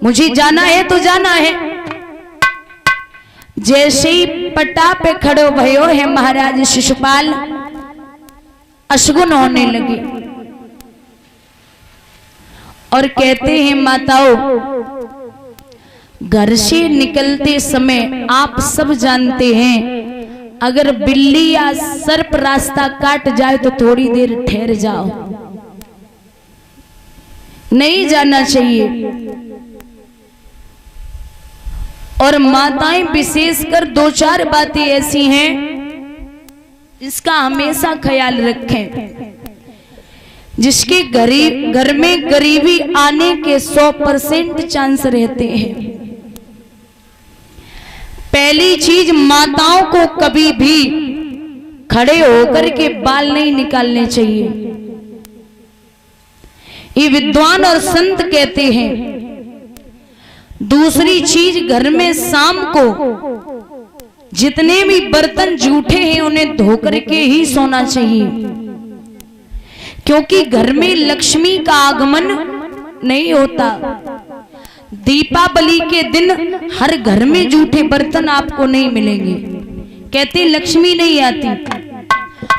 मुझे जाना है तो जाना है। जैसे ही पट्टा पे खड़ो भयो है महाराज शिशुपाल, अशगुन होने लगे और कहते हैं माताओं, घर से निकलते समय आप सब जानते हैं अगर बिल्ली या सर्प रास्ता काट जाए तो थोड़ी देर ठहर जाओ, नहीं जाना चाहिए। और माताएं विशेषकर दो चार बातें ऐसी हैं इसका हमेशा ख्याल रखें। जिसके घर में गरीबी आने के 100% चांस रहते हैं। पहली चीज, माताओं को कभी भी खड़े होकर के बाल नहीं निकालने चाहिए, ये विद्वान और संत कहते हैं। दूसरी चीज, घर में शाम को जितने भी बर्तन जूठे हैं उन्हें धो करके ही सोना चाहिए, क्योंकि घर में लक्ष्मी का आगमन नहीं होता। दीपावली के दिन हर घर में जूठे बर्तन आपको नहीं मिलेंगे, कहते लक्ष्मी नहीं आती,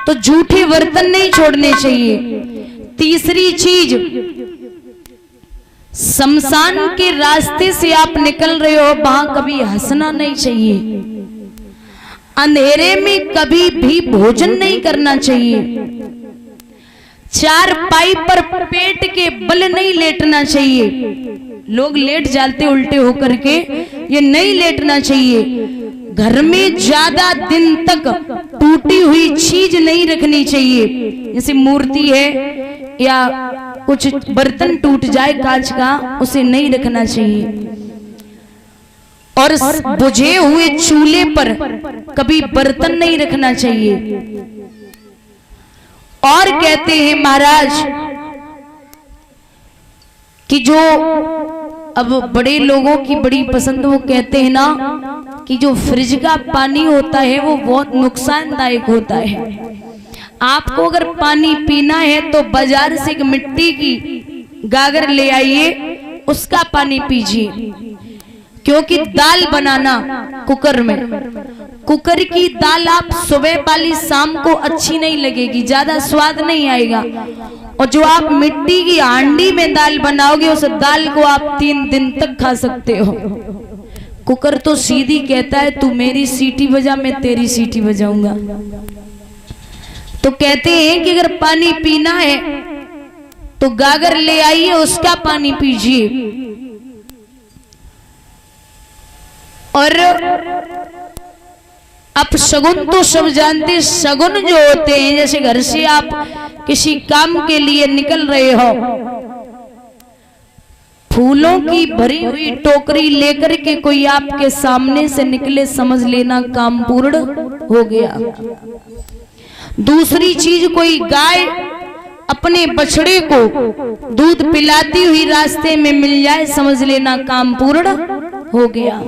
तो जूठे बर्तन नहीं छोड़ने चाहिए। तीसरी चीज, शमशान के रास्ते से आप निकल रहे हो वहां कभी हंसना नहीं चाहिए। अंधेरे में कभी भी भोजन नहीं करना चाहिए। चारपाई पर पेट के बल नहीं लेटना चाहिए। लोग लेट जाते उल्टे होकर के, ये नहीं लेटना चाहिए। घर में ज्यादा दिन तक टूटी हुई चीज नहीं रखनी चाहिए, जैसे मूर्ति है या कुछ बर्तन टूट जाए कांच का, उसे नहीं रखना चाहिए। और बुझे हुए चूल्हे पर कभी बर्तन नहीं रखना चाहिए। और कहते हैं महाराज कि जो अब बड़े लोगों की बड़ी पसंद, वो कहते हैं ना कि जो फ्रिज का पानी होता है वो बहुत नुकसानदायक होता है। आपको अगर पानी पीना है तो बाजार से एक मिट्टी की गागर ले आइए, उसका पानी पीजिए। क्योंकि दाल बनाना कुकर में, कुकर की दाल आप सुबह वाली शाम को अच्छी नहीं लगेगी, ज्यादा स्वाद नहीं आएगा। और जो आप मिट्टी की हांडी में दाल बनाओगे उस दाल को आप 3 दिन तक खा सकते हो। कुकर तो सीधी कहता है तू मेरी सीटी बजा, मैं तेरी सीटी बजाऊंगा। तो कहते हैं कि अगर पानी पीना है तो गागर ले आइए, उसका पानी पीजिए। और अब शगुन तो सब जानते, शगुन जो होते हैं, जैसे घर से आप किसी काम के लिए निकल रहे हो, फूलों की भरी हुई टोकरी लेकर के कोई आपके सामने से निकले, समझ लेना काम पूर्ण हो गया। दूसरी चीज, कोई गाय अपने बछड़े को दूध पिलाती हुई रास्ते में मिल जाए, समझ लेना काम पूर्ण हो गया।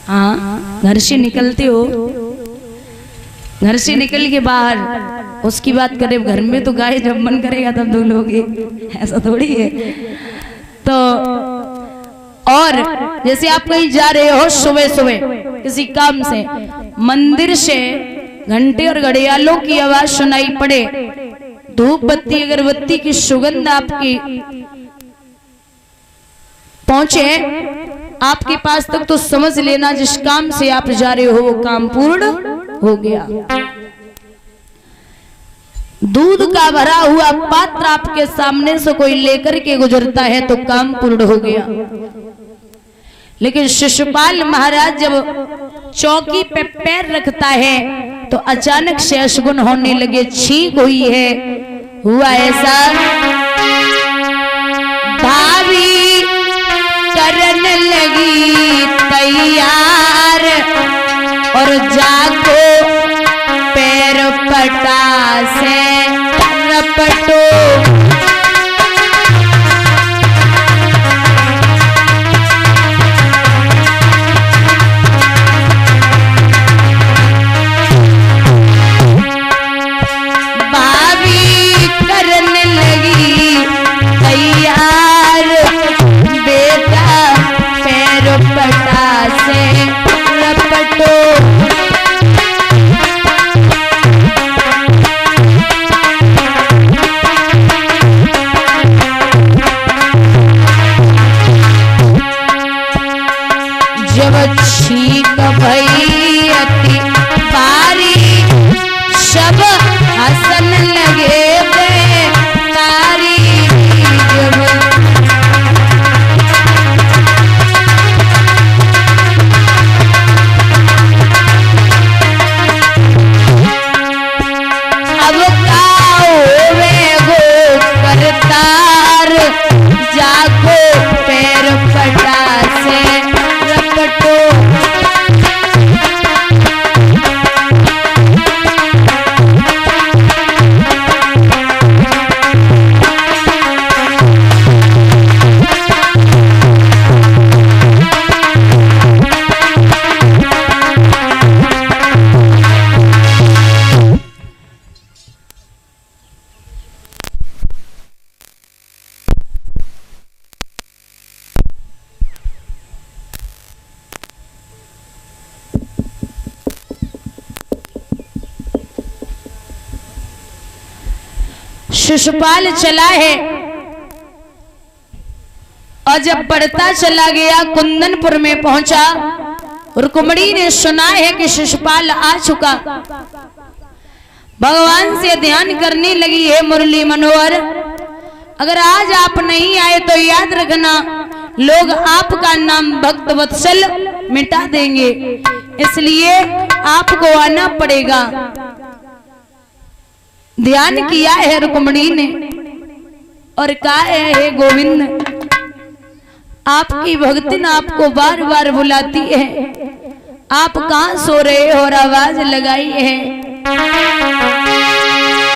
हाँ, घर से निकलते हो, घर से निकल के बाहर उसकी बात करें, घर में तो गाय जब मन करेगा तब धुलोगे, ऐसा थोड़ी है। तो और जैसे आप कहीं जा रहे हो सुबह सुबह किसी काम से, मंदिर से घंटे और घड़ियालों की आवाज सुनाई पड़े, धूप बत्ती अगरबत्ती की सुगंध आपकी पहुंचे आपके पास तक, तो समझ लेना जिस काम से आप जा रहे हो वो काम पूर्ण हो गया। दूध का भरा हुआ पात्र आपके सामने से कोई लेकर के गुजरता है तो काम पूर्ण हो गया। लेकिन शिशुपाल महाराज जब चौकी पे पैर रखता है तो अचानक से अशगुन होने लगे, छींक हुई है। हुआ ऐसा, भाभी करने लगी तैयार और जाको पैर पटा से रपटो। भाभी करने लगी तैयार शिशुपाल चला है और जब बढ़ता चला गया कुंदनपुर में पहुंचा, रुक्मिणी ने सुना है कि शिशुपाल आ चुका। भगवान से ध्यान करने लगी है, मुरली मनोहर अगर आज आप नहीं आए तो याद रखना लोग आपका नाम भक्त वत्सल मिटा देंगे, इसलिए आपको आना पड़ेगा। ध्यान किया है रुक्मिणी ने और कहा है गोविंद आपकी भक्तिन आपको बार बार बुलाती है, आप कहां सो रहे हो और आवाज लगाई है।